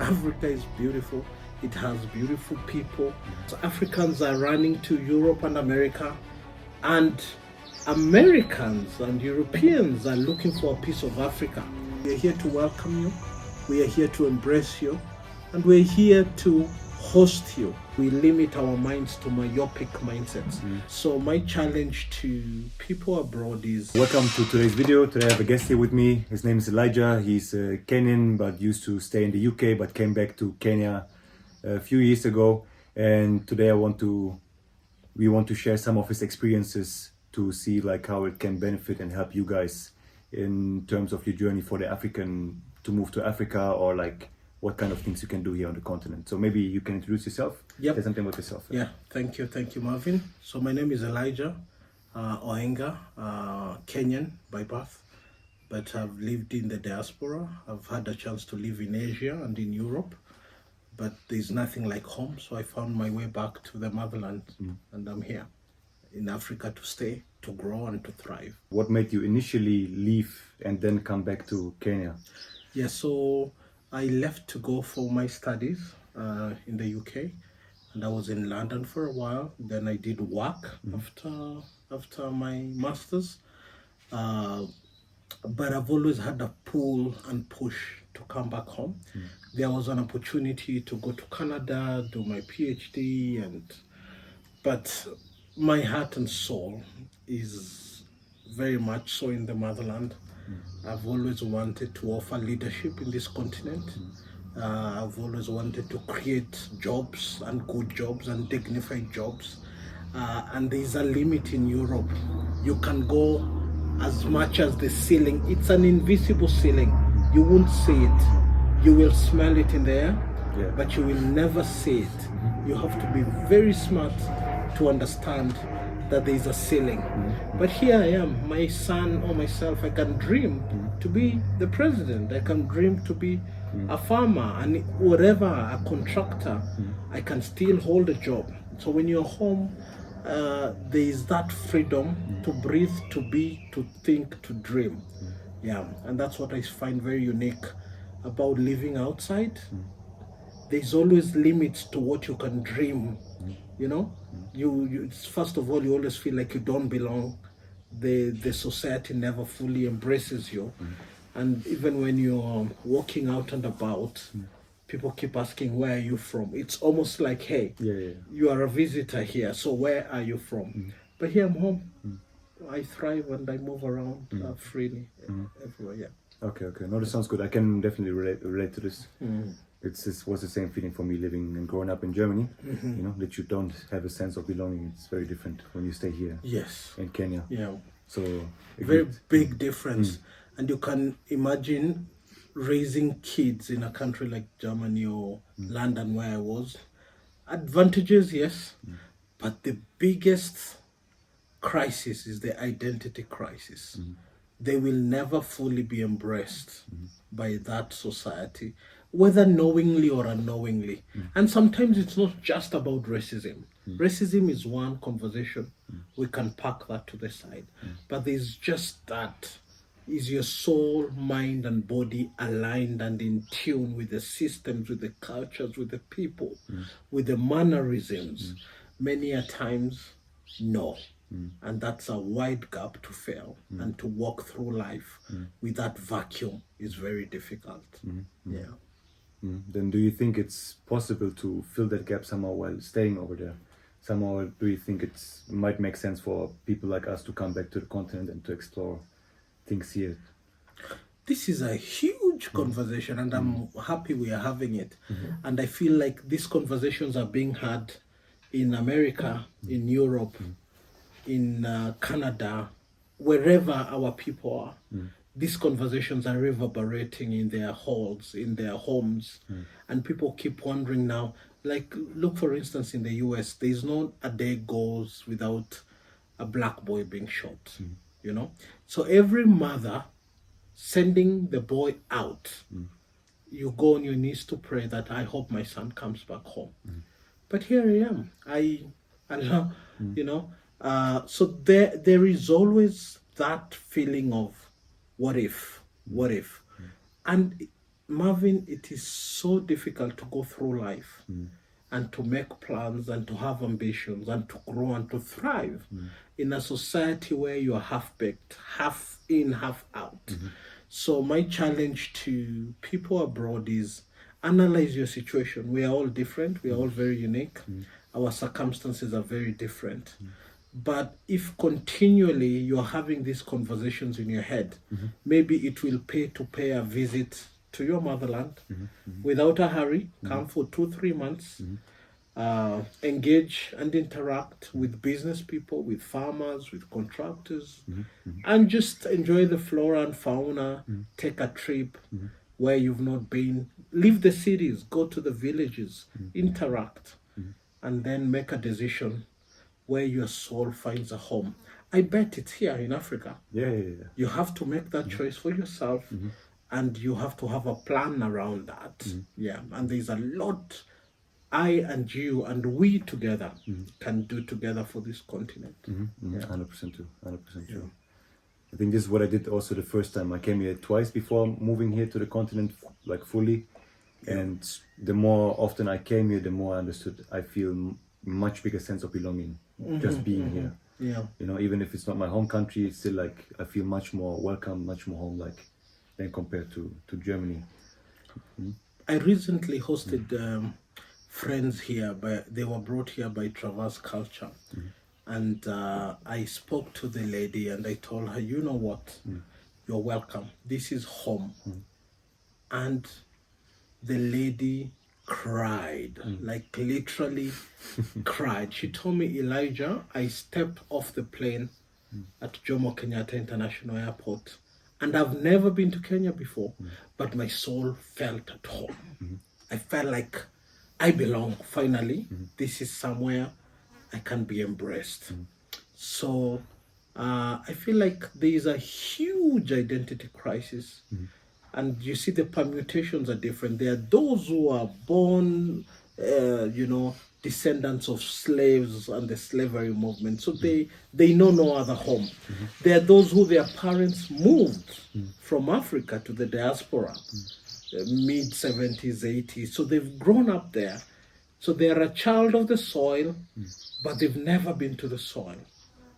Africa is beautiful. It has beautiful people. So Africans are running to Europe and America, and Americans and Europeans are looking for a piece of Africa. We are here to welcome you. We are here to embrace you. And we're here to host you. We limit our minds to myopic mindsets. So my challenge to people abroad is... Welcome to today's video. Today I have a guest here with me. His name is Elijah. He's Kenyan but used to stay in the UK but came back to Kenya a few years ago. And today we want to share some of his experiences to see like how it can benefit and help you guys in terms of your journey for the African to move to Africa, or like what kind of things you can do here on the continent. So maybe you can introduce yourself. Yep. Say something about yourself. Yeah, thank you, Marvin. So my name is Elijah Oenga, Kenyan by birth, but I've lived in the diaspora. I've had a chance to live in Asia and in Europe, but there's nothing like home, so I found my way back to the motherland, and I'm here in Africa to stay, to grow and to thrive. What made you initially leave and then come back to Kenya? Yeah, so I left to go for my studies in the UK, and I was in London for a while. Then I did work after my master's, but I've always had a pull and push to come back home. There was an opportunity to go to Canada, do my PhD, but my heart and soul is very much so in the motherland. I've always wanted to offer leadership in this continent. I've always wanted to create jobs and good jobs and dignified jobs. And there's a limit in Europe. You can go as much as the ceiling. It's an invisible ceiling. You won't see it. You will smell it in the air, but you will never see it. You have to be very smart to understand that there is a ceiling. But here I am, my son or myself, I can dream to be the president. I can dream to be a farmer, and whatever, a contractor, I can still hold a job. So when you're home, there is that freedom to breathe, to be, to think, to dream. Yeah, and that's what I find very unique about living outside. There's always limits to what you can dream. You know, you first of all, you always feel like you don't belong. The society never fully embraces you, and even when you're walking out and about, people keep asking, where are you from? It's almost like, hey, you are a visitor here, so where are you from? But here I'm home. I thrive and I move around freely everywhere. Yeah. Okay. No, that sounds good. I can definitely relate to this. It was the same feeling for me living and growing up in Germany. You know, that you don't have a sense of belonging. It's very different when you stay here. Yes. In Kenya. Yeah. So very big difference. And you can imagine raising kids in a country like Germany or London, where I was. Advantages, yes, but the biggest crisis is the identity crisis. They will never fully be embraced by that society, whether knowingly or unknowingly. And sometimes it's not just about racism. Racism is one conversation. We can park that to the side. But there's just that. Is your soul, mind, and body aligned and in tune with the systems, with the cultures, with the people, with the mannerisms? Many a times, no. And that's a wide gap to fill, and to walk through life with that vacuum is very difficult. Yeah. Then do you think it's possible to fill that gap somehow while staying over there? Somehow, do you think it might make sense for people like us to come back to the continent and to explore things here? This is a huge conversation, and I'm happy we are having it. And I feel like these conversations are being had in America, in Europe, in Canada, wherever our people are. These conversations are reverberating in their halls, in their homes, and people keep wondering now, like, look, for instance, in the US, there's not a day goes without a black boy being shot, you know? So every mother sending the boy out, you go on your knees to pray that I hope my son comes back home. But here I am, I you know, so there is always that feeling of what if, and Marvin, it is so difficult to go through life and to make plans and to have ambitions and to grow and to thrive in a society where you are half baked, half in, half out. So, my challenge to people abroad is analyze your situation. We are all different, we are all very unique, our circumstances are very different. But if continually you're having these conversations in your head, maybe it will pay a visit to your motherland without a hurry. Come for 2-3 months, engage and interact with business people, with farmers, with contractors, and just enjoy the flora and fauna. Take a trip where you've not been. Leave the cities, go to the villages, interact, and then make a decision where your soul finds a home. I bet it's here in Africa. Yeah. You have to make that choice for yourself, and you have to have a plan around that. Yeah, and there's a lot I and you and we together can do together for this continent. 100% true. 100% true. I think this is what I did also the first time. I came here twice before moving here to the continent, like fully. And the more often I came here, the more I understood. I feel much bigger sense of belonging just being here. Yeah. You know, even if it's not my home country, it's still like I feel much more welcome, much more home-like than compared to Germany. I recently hosted friends here, but they were brought here by Traverse Culture. And I spoke to the lady and I told her, you know what, you're welcome. This is home. And the lady cried, like literally cried. She told me, Elijah, I stepped off the plane at Jomo Kenyatta International Airport, and I've never been to Kenya before, but my soul felt at home. I felt like I belong, finally. This is somewhere I can be embraced. So I feel like there is a huge identity crisis. And you see the permutations are different. There are those who are born, descendants of slaves and the slavery movement. So they know no other home. There are those who their parents moved from Africa to the diaspora, mid 70s, 80s. So they've grown up there. So they're a child of the soil, but they've never been to the soil.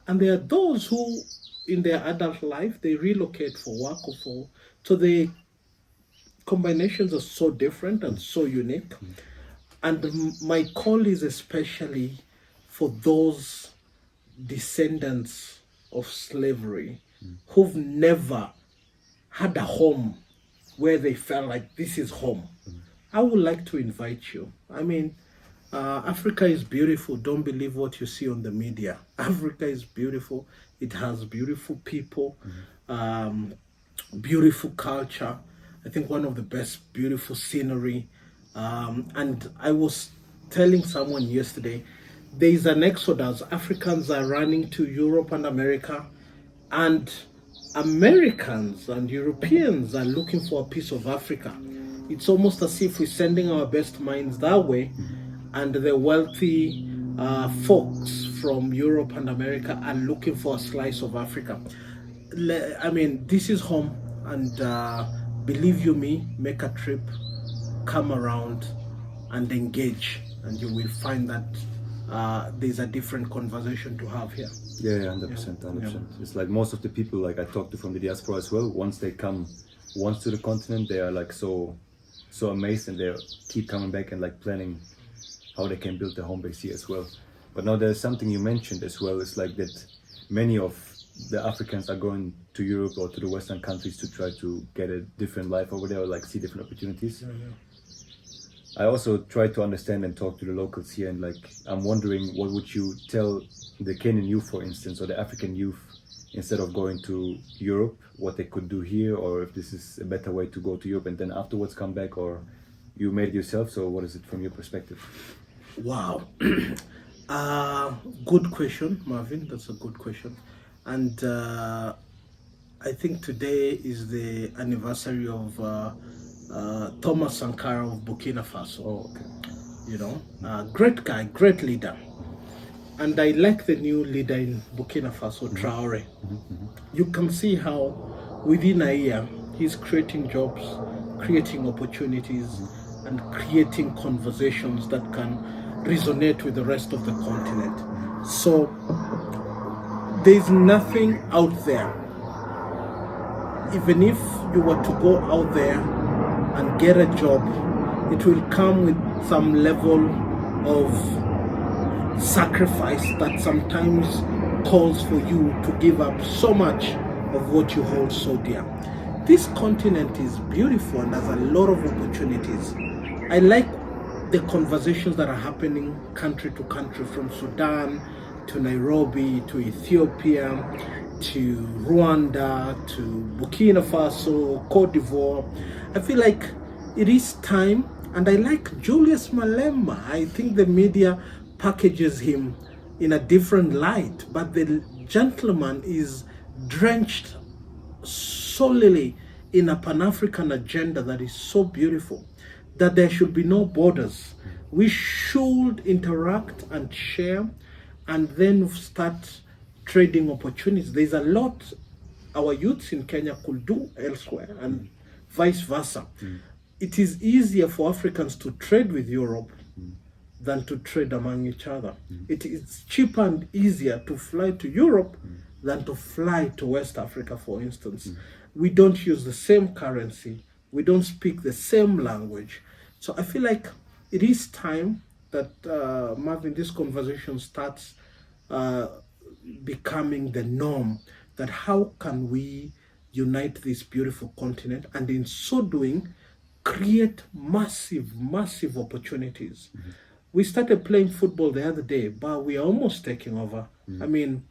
And there are those who, in their adult life, they relocate for work or for... So the combinations are so different and so unique. And my call is especially for those descendants of slavery who've never had a home where they felt like this is home. I would like to invite you. I mean, Africa is beautiful. Don't believe what you see on the media. Africa is beautiful. It has beautiful people, beautiful culture. I think one of the best beautiful scenery. And I was telling someone yesterday, there is an exodus. Africans are running to Europe and America, and Americans and Europeans are looking for a piece of Africa. It's almost as if we're sending our best minds that way, and the wealthy folks from Europe and America are looking for a slice of Africa. I mean, this is home, and believe you me, make a trip, come around and engage, and you will find that there's a different conversation to have here. Yeah, 100%. It's like most of the people like I talk to from the diaspora as well, once they come once to the continent, they are like so amazed, and they keep coming back and like planning how they can build their home base here as well. But now there's something you mentioned as well, it's like that many of the Africans are going to Europe or to the Western countries to try to get a different life over there, or like see different opportunities. I also try to understand and talk to the locals here, and like I'm wondering, what would you tell the Kenyan youth, for instance, or the African youth, instead of going to Europe, what they could do here, or if this is a better way to go to Europe and then afterwards come back, or you made it yourself, so what is it from your perspective? Wow. Good question, Marvin. That's a good question. And I think today is the anniversary of Thomas Sankara of Burkina Faso. Oh, okay. You know, great guy, great leader. And I like the new leader in Burkina Faso, Traore. You can see how within a year he's creating jobs, creating opportunities, and creating conversations that can resonate with the rest of the continent. So there's nothing out there. Even if you were to go out there and get a job, it will come with some level of sacrifice that sometimes calls for you to give up so much of what you hold so dear. This continent is beautiful and has a lot of opportunities. I like the conversations that are happening country to country, from Sudan to Nairobi to Ethiopia to Rwanda to Burkina Faso, Cote d'Ivoire. I feel like it is time, and I like Julius Malema. I think the media packages him in a different light, but the gentleman is drenched solely in a Pan-African agenda that is so beautiful, that there should be no borders. We should interact and share, and then start trading opportunities. There's a lot our youths in Kenya could do elsewhere, and vice versa. It is easier for Africans to trade with Europe than to trade among each other. It is cheaper and easier to fly to Europe than to fly to West Africa, for instance. We don't use the same currency. We don't speak the same language. So I feel like it is time that, Marvin, this conversation starts becoming the norm, that how can we unite this beautiful continent, and in so doing, create massive, massive opportunities. We started playing football the other day, but we are almost taking over. I mean,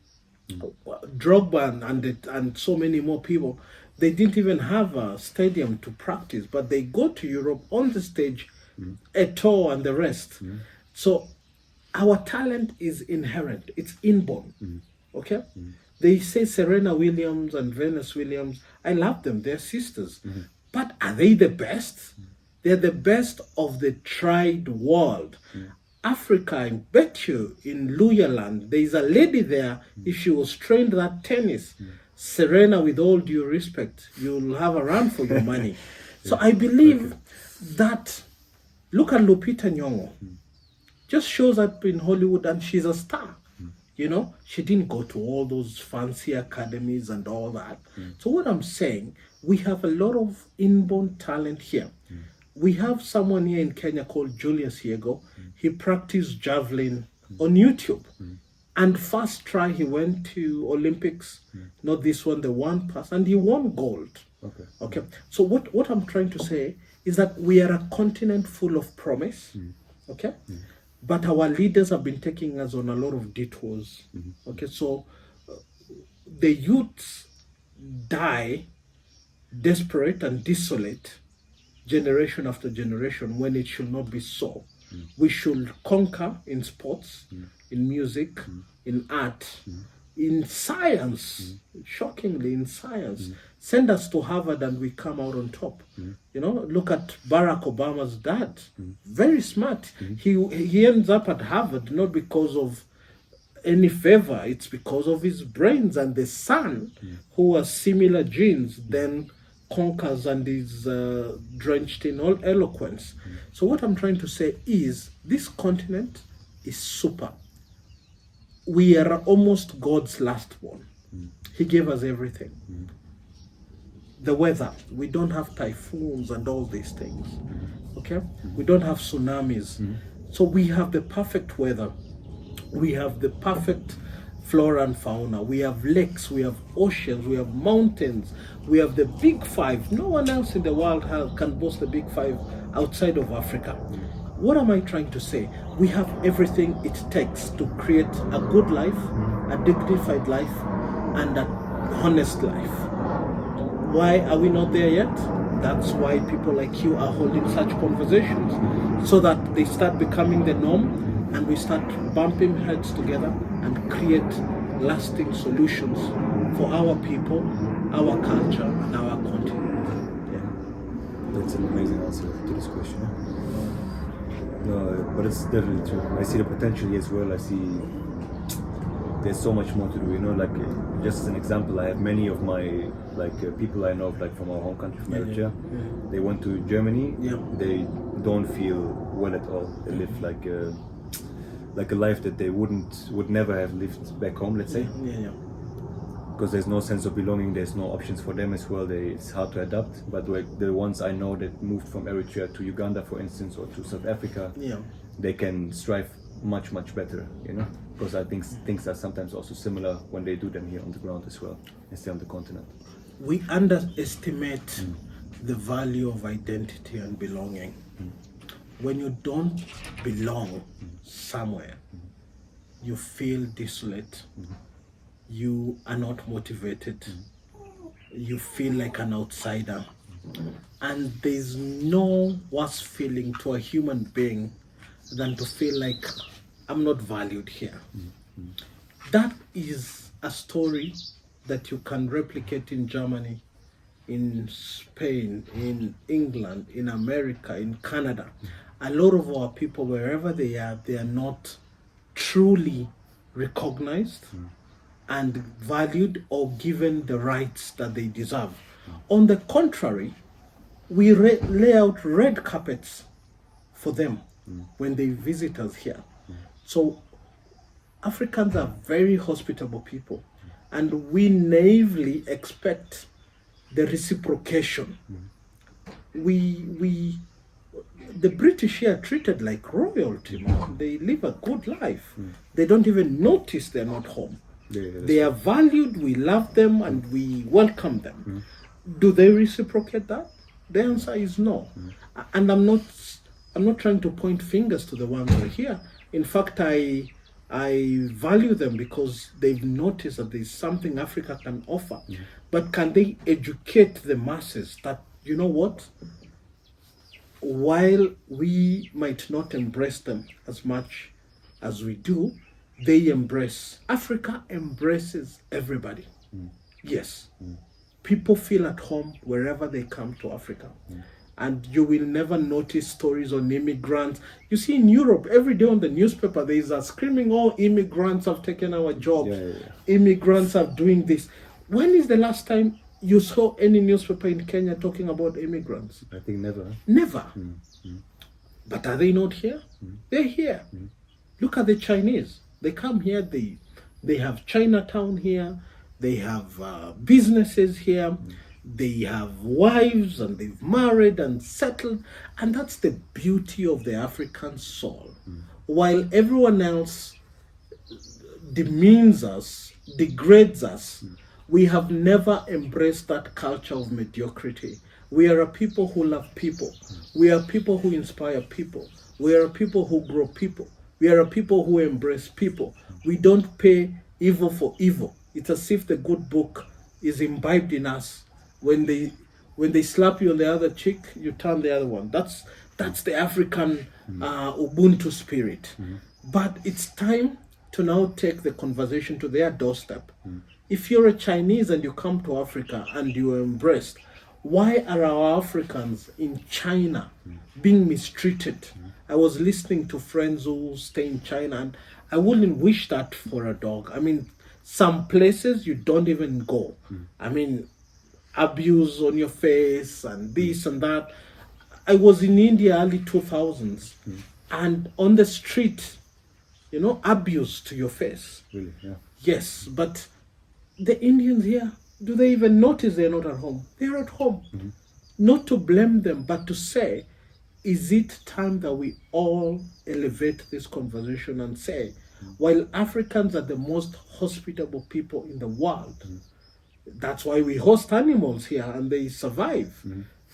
Drogba and so many more people, they didn't even have a stadium to practice, but they go to Europe on the stage, Eto'o and the rest. So our talent is inherent, it's inborn. Okay? They say Serena Williams and Venus Williams, I love them, they're sisters. But are they the best? They're the best of the tried world. Africa, I bet you, in Luyaland, there's a lady there, if she was trained that tennis, Serena, with all due respect, you'll have a run for your money. So I believe that, look at Lupita Nyong'o, just shows up in Hollywood and she's a star. You know, she didn't go to all those fancy academies and all that. So what I'm saying, we have a lot of inborn talent here. We have someone here in Kenya called Julius Yego. He practiced javelin on YouTube. And first try, he went to Olympics, not this one, the one pass, and he won gold. Okay. So what I'm trying to say is that we are a continent full of promise. Okay. But our leaders have been taking us on a lot of detours. Okay, so the youths die desperate and desolate generation after generation, when it should not be so. We should conquer in sports, in music, in art, in science, shockingly in science. Send us to Harvard and we come out on top. You know, look at Barack Obama's dad, very smart. He ends up at Harvard not because of any favor, it's because of his brains, and the son, who has similar genes, then conquers and is drenched in all eloquence. So what I'm trying to say is, this continent is super. We are almost God's last born. He gave us everything. The weather, we don't have typhoons and all these things. Okay? We don't have tsunamis. So we have the perfect weather. We have the perfect flora and fauna. We have lakes, we have oceans, we have mountains, we have the big five. No one else in the world can boast the big five outside of Africa. What am I trying to say? We have everything it takes to create a good life, a dignified life, and an honest life. Why are we not there yet? That's why people like you are holding such conversations, so that they start becoming the norm, and we start bumping heads together and create lasting solutions for our people, our culture, and our continent. Yeah, that's an amazing answer to this question. No, but it's definitely true. I see the potential as well. I see there's so much more to do. You know, like just as an example, I have many of my people I know, like from our home country, from Eritrea. They went to Germany. They don't feel well at all. They live like a life that they would never have lived back home, let's say. Because there's no sense of belonging, there's no options for them as well. It's hard to adapt. But like the ones I know that moved from Eritrea to Uganda, for instance, or to South Africa, they can strive much better, you know. Because I think things are sometimes also similar when they do them here on the ground as well, instead on the continent. We underestimate the value of identity and belonging. When you don't belong somewhere, you feel desolate. You are not motivated. You feel like an outsider. And there's no worse feeling to a human being than to feel like I'm not valued here. That is a story that you can replicate in Germany, in Spain, in England, in America, in Canada. A lot of our people, wherever they are not truly recognized and valued or given the rights that they deserve. On the contrary, we lay out red carpets for them when they visit us here. So Africans are very hospitable people, and we naively expect the reciprocation. The British here are treated like royalty, man. They live a good life. They don't even notice they're not home. They are valued, we love them, and we welcome them. Do they reciprocate that? The answer is no. And I'm not trying to point fingers to the ones who are here. In fact, I value them because they've noticed that there's something Africa can offer. But can they educate the masses that, you know what? While we might not embrace them as much as we do, they embrace. Africa embraces everybody. Yes. People feel at home wherever they come to Africa. And you will never notice stories on immigrants. You see in Europe, every day on the newspaper, there is a screaming, oh, immigrants have taken our jobs. Immigrants are doing this. When is the last time you saw any newspaper in Kenya talking about immigrants? I think never. Never. But are they not here? They're here. Look at the Chinese. They come here, they have Chinatown here, they have businesses here, they have wives, and they've married and settled, and that's the beauty of the African soul. While everyone else demeans us, degrades us, we have never embraced that culture of mediocrity. We are a people who love people. We are people who inspire people. We are a people who grow people. We are a people who embrace people. We don't pay evil for evil. It's as if the good book is imbibed in us. When they slap you on the other cheek, you turn the other one. That's the African Ubuntu spirit. But it's time to now take the conversation to their doorstep. If you're a Chinese and you come to Africa and you are embraced, why are our Africans in China being mistreated? I was listening to friends who stay in China, and I wouldn't wish that for a dog. I mean, some places you don't even go. I mean, abuse on your face and this and that. I was in India early 2000s, and on the street, you know, abuse to your face. Really? Yeah. Yes, but the Indians here, do they even notice they're not at home? They're at home. Not to blame them, but to say, is it time that we all elevate this conversation and say, while Africans are the most hospitable people in the world, that's why we host animals here and they survive.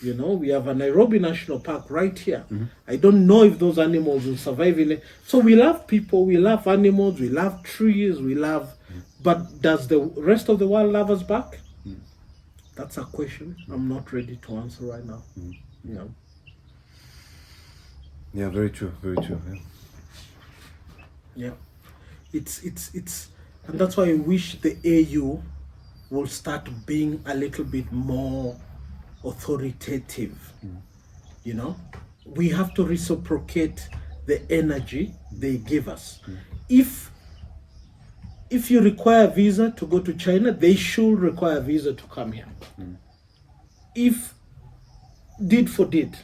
You know, we have a Nairobi National Park right here. I don't know if those animals will survive in it. So we love people, we love animals, we love trees, we love... But does the rest of the world love us back? That's a question I'm not ready to answer right now. You know? Yeah, very true, very true. Yeah. It's and that's why I wish the AU will start being a little bit more authoritative. You know, we have to reciprocate the energy they give us. If if you require a visa to go to China, they should require a visa to come here. If deed for deed,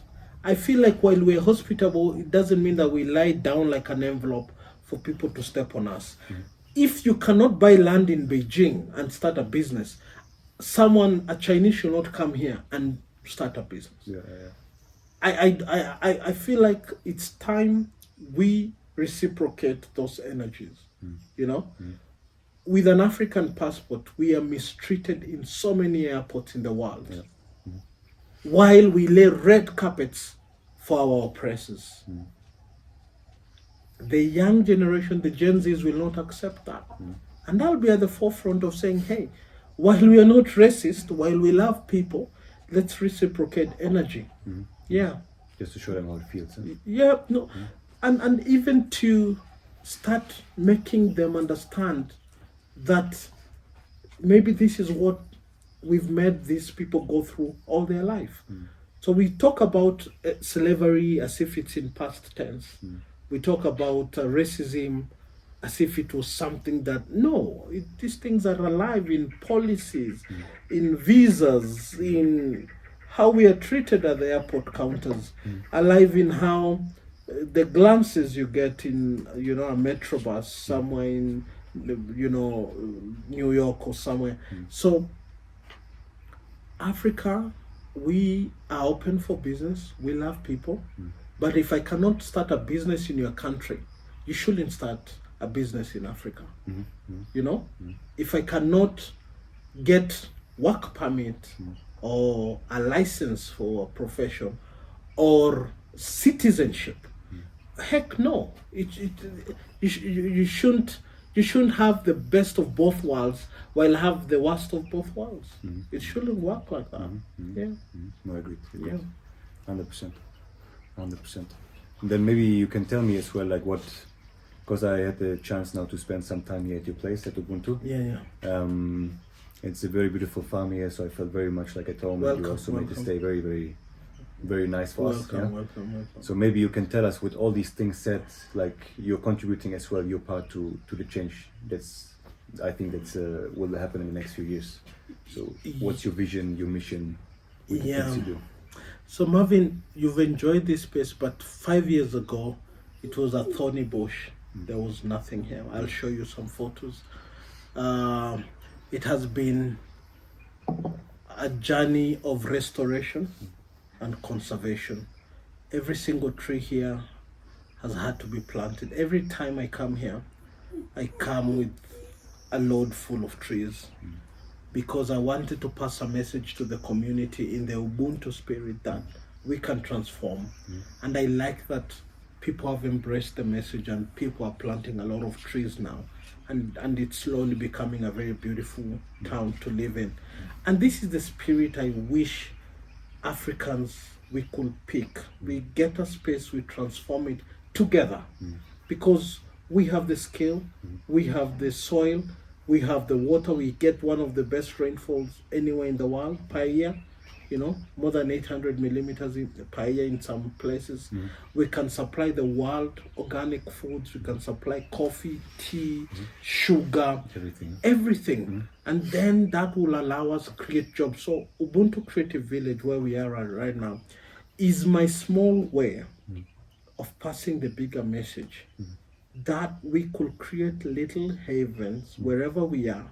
I feel like while we're hospitable, it doesn't mean that we lie down like an envelope for people to step on us. If you cannot buy land in Beijing and start a business, a Chinese should not come here and start a business. I feel like it's time we reciprocate those energies. You know, with an African passport, we are mistreated in so many airports in the world, while we lay red carpets for our oppressors. The young generation, the Gen Zs, will not accept that. And I'll be at the forefront of saying, hey, while we are not racist, while we love people, let's reciprocate energy. Yeah. Just to show them how it feels. Huh? Yeah, no. And even to start making them understand that maybe this is what we've made these people go through all their life. So we talk about slavery as if it's in past tense. We talk about racism as if it was something that, no, these things are alive in policies, in visas, in how we are treated at the airport counters, alive in how the glances you get in, a metro bus somewhere in, New York or somewhere. So Africa, we are open for business. We love people. But if I cannot start a business in your country, you shouldn't start a business in Africa. If I cannot get work permit or a license for a profession or citizenship, heck no. You shouldn't have the best of both worlds while have the worst of both worlds. It shouldn't work like that. No, I agree. Yeah. 100%. Then maybe you can tell me as well, like what, because I had the chance now to spend some time here at your place at Ubuntu. It's a very beautiful farm here, so I felt very much like at home. And you also made the stay very, very, very nice for us. Welcome. So maybe you can tell us, with all these things said, like you're contributing as well your part to the change. I think that's will happen in the next few years. So what's your vision, your mission with the things you do? So Marvin, you've enjoyed this space, but 5 years ago, it was a thorny bush. There was nothing here. I'll show you some photos. It has been a journey of restoration and conservation. Every single tree here has had to be planted. Every time I come here, I come with a load full of trees, because I wanted to pass a message to the community in the Ubuntu spirit that we can transform. And I like that people have embraced the message and people are planting a lot of trees now. And it's slowly becoming a very beautiful town to live in. And this is the spirit I wish Africans we could pick. We get a space, we transform it together, because we have the skill, we have the soil, we have the water. We get one of the best rainfalls anywhere in the world per year, more than 800 millimeters per year in some places. We can supply the world organic foods, we can supply coffee, tea, sugar, everything. And then that will allow us to create jobs. So Ubuntu Creative Village, where we are right now, is my small way of passing the bigger message that we could create little havens wherever we are,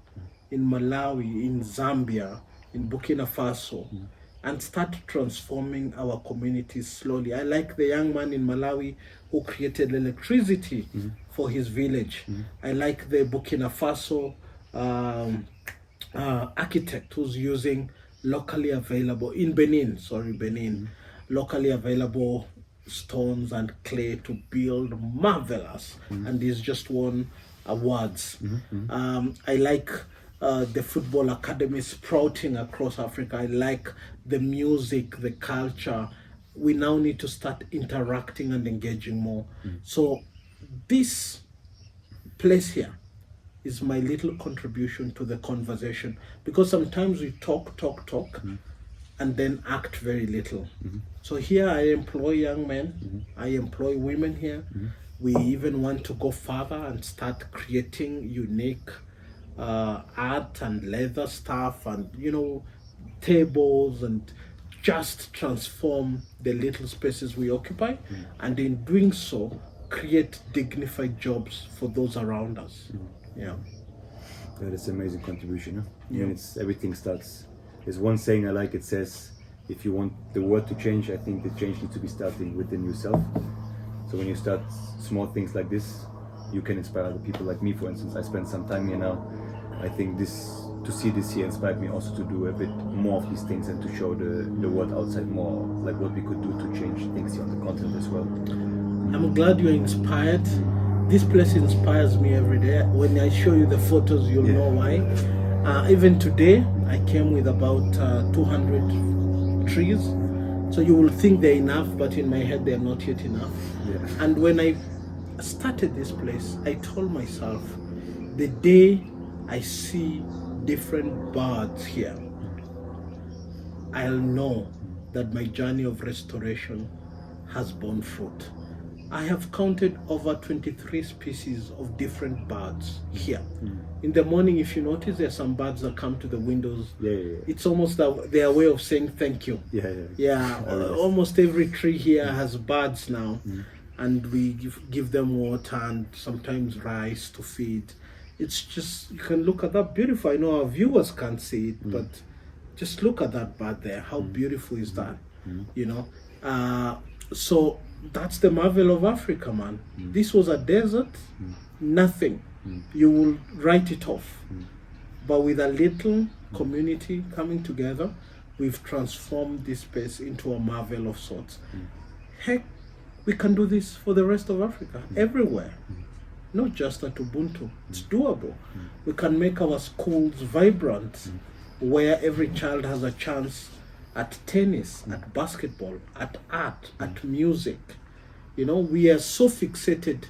in Malawi, in Zambia, in Burkina Faso, and start transforming our communities slowly. I like the young man in Malawi who created electricity for his village. I like the Burkina Faso architect who's using locally available, Benin, locally available stones and clay to build marvelous, and he's just won awards. I like the football academy sprouting across Africa. I like the music, the culture. We now need to start interacting and engaging more. So this place here is my little contribution to the conversation, because sometimes we talk and then act very little. So here I employ young men, I employ women here. We even want to go further and start creating unique art and leather stuff and, tables, and just transform the little spaces we occupy, and in doing so, create dignified jobs for those around us. Yeah. That is an amazing contribution. Huh? Yeah. I mean, everything starts. There's one saying I like. It says, if you want the world to change, I think the change needs to be starting within yourself. So when you start small things like this, you can inspire other people. Like me, for instance, I spent some time here now. I think to see this here inspired me also to do a bit more of these things and to show the world outside more, like what we could do to change things here on the continent as well. I'm glad you're inspired. This place inspires me every day. When I show you the photos, you'll know why. Even today, I came with about 200 trees. So you will think they're enough, but in my head, they're not yet enough. Yeah. And when I started this place, I told myself, the day I see different birds here, I'll know that my journey of restoration has borne fruit. I have counted over 23 species of different birds here. In the morning, if you notice, there are some birds that come to the windows. It's almost their way of saying thank you. Almost every tree here has birds now. And we give them water and sometimes rice to feed. It's just, you can look at that, beautiful. I know our viewers can't see it, but just look at that bird there. How beautiful is that? So that's the marvel of Africa, man. This was a desert, nothing. You will write it off. But with a little community coming together, we've transformed this space into a marvel of sorts. Heck, we can do this for the rest of Africa, everywhere. Not just at Ubuntu. It's doable. We can make our schools vibrant, where every child has a chance at tennis, at basketball, at art, at music. We are so fixated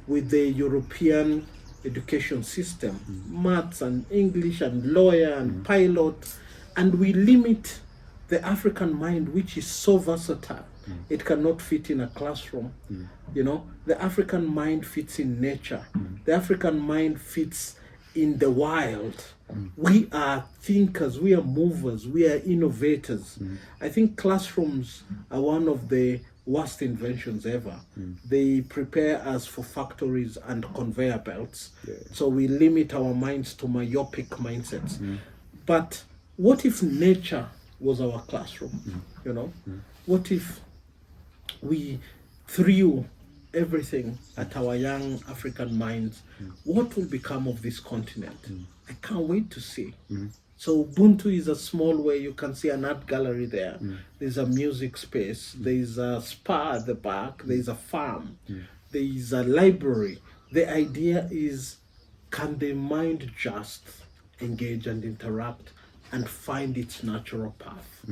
with the European education system, maths and English and lawyer and pilot, and we limit the African mind, which is so versatile. It cannot fit in a classroom. The African mind fits in nature. The African mind fits in the wild. We are thinkers, we are movers, we are innovators. I think classrooms are one of the worst inventions ever. They prepare us for factories and conveyor belts. So we limit our minds to myopic mindsets. But what if nature was our classroom? What if we threw everything at our young African minds? What will become of this continent? I can't wait to see. So Ubuntu is a small way. You can see an art gallery there. There's a music space. There's a spa at the back. There's a farm. There's a library. The idea is, can the mind just engage and interact and find its natural path?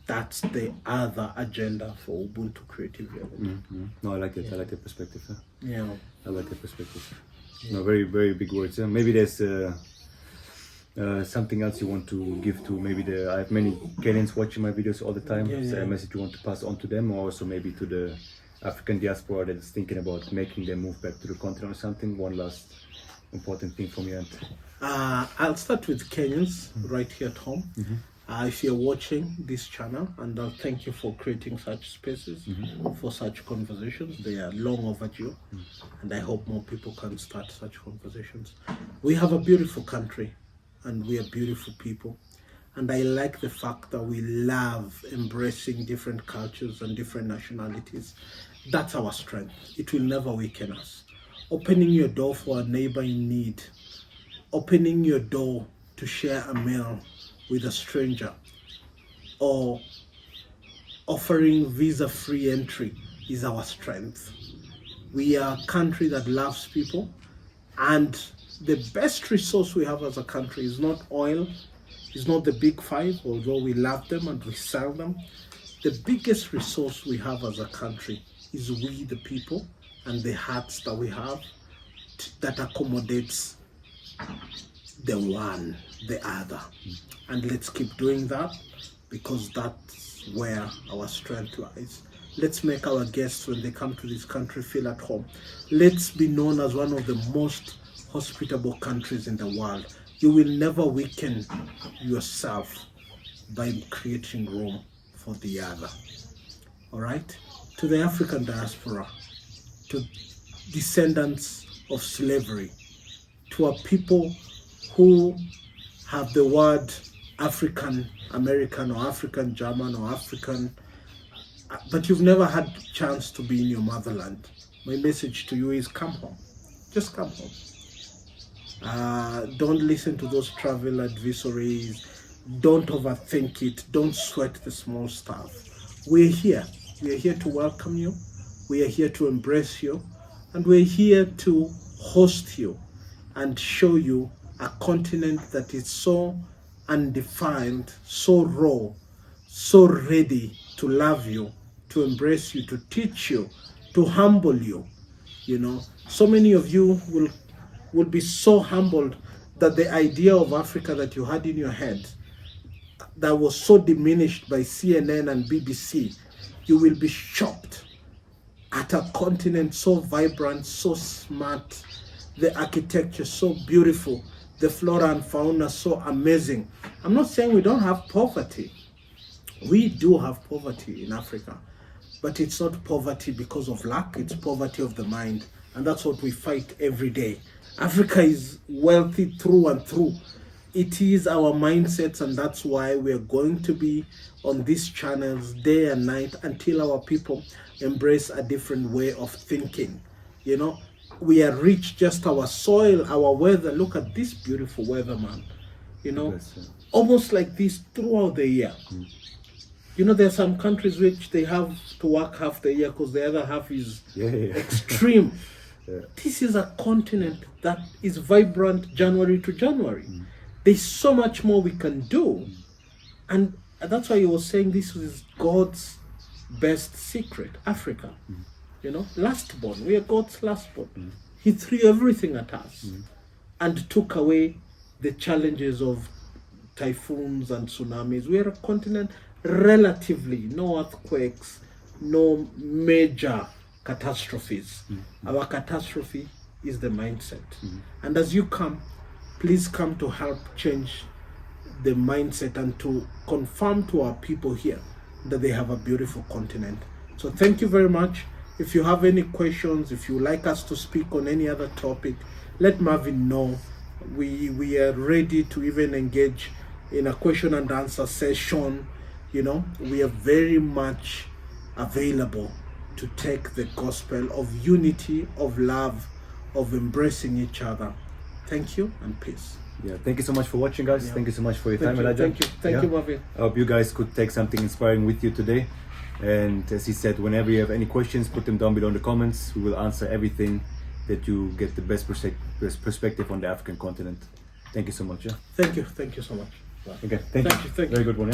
That's the other agenda for Ubuntu Kreative Farm. No, I like it. I like that perspective. Huh? Yeah. I like that perspective. No, very, very big words. Maybe there's something else you want to give to I have many Kenyans watching my videos all the time. Is there a message you want to pass on to them, or also maybe to the African diaspora that is thinking about making their move back to the continent or something? One last important thing from your end. I'll start with Kenyans right here at home. If you're watching this channel, and I'll thank you for creating such spaces, for such conversations. They are long overdue, and I hope more people can start such conversations. We have a beautiful country, and we are beautiful people. And I like the fact that we love embracing different cultures and different nationalities. That's our strength. It will never weaken us. Opening your door for a neighbor in need, opening your door to share a meal with a stranger, or offering visa-free entry is our strength. We are a country that loves people, and the best resource we have as a country is not oil, is not the big five, although we love them and we sell them. The biggest resource we have as a country is we, the people, and the hearts that we have that accommodates the one, the other. And let's keep doing that, because that's where our strength lies. Let's make our guests, when they come to this country, feel at home. Let's be known as one of the most hospitable countries in the world. You will never weaken yourself by creating room for the other. All right? To the African diaspora, to descendants of slavery, to a people who have the word African American or African German or African, but you've never had chance to be in your motherland. My message to you is come home. Just come home. Don't listen to those travel advisories. Don't overthink it. Don't sweat the small stuff. We're here. We are here to welcome you. We are here to embrace you. And we're here to host you and show you a continent that is so undefined, so raw, so ready to love you, to embrace you, to teach you, to humble you. You know, so many of you will be so humbled that the idea of Africa that you had in your head that was so diminished by CNN and BBC, you will be shocked at a continent so vibrant, so smart, the architecture so beautiful, the flora and fauna so amazing. I'm not saying we don't have poverty. We do have poverty in Africa, but it's not poverty because of lack, it's poverty of the mind. And that's what we fight every day. Africa is wealthy through and through. It is our mindsets, and that's why we're going to be on these channels day and night until our people embrace a different way of thinking. You know, we are rich, just our soil, our weather. Look at this beautiful weather, man. You know, yes, almost like this throughout the year. You know, there are some countries which they have to work half the year because the other half is extreme. Yeah. This is a continent that is vibrant January to January. There's so much more we can do. And that's why you were saying this is God's best secret, Africa. You know, lastborn. We are God's lastborn. He threw everything at us and took away the challenges of typhoons and tsunamis. We are a continent relatively, no earthquakes, no major catastrophes. Our catastrophe is the mindset. And as you come, please come to help change the mindset and to confirm to our people here that they have a beautiful continent. So thank you very much. If you have any questions, if you like us to speak on any other topic, let Marvin know. We are ready to even engage in a question and answer session. You know, we are very much available to take the gospel of unity, of love, of embracing each other. Thank you and peace. Yeah, thank you so much for watching, guys. Thank you so much for your time, Elijah. Thank you, Marvin. I hope you guys could take something inspiring with you today. And as he said, whenever you have any questions, put them down below in the comments. We will answer everything that you get the best perspective on the African continent. Thank you so much. Yeah. Thank you so much. Okay, thank you. Very good one.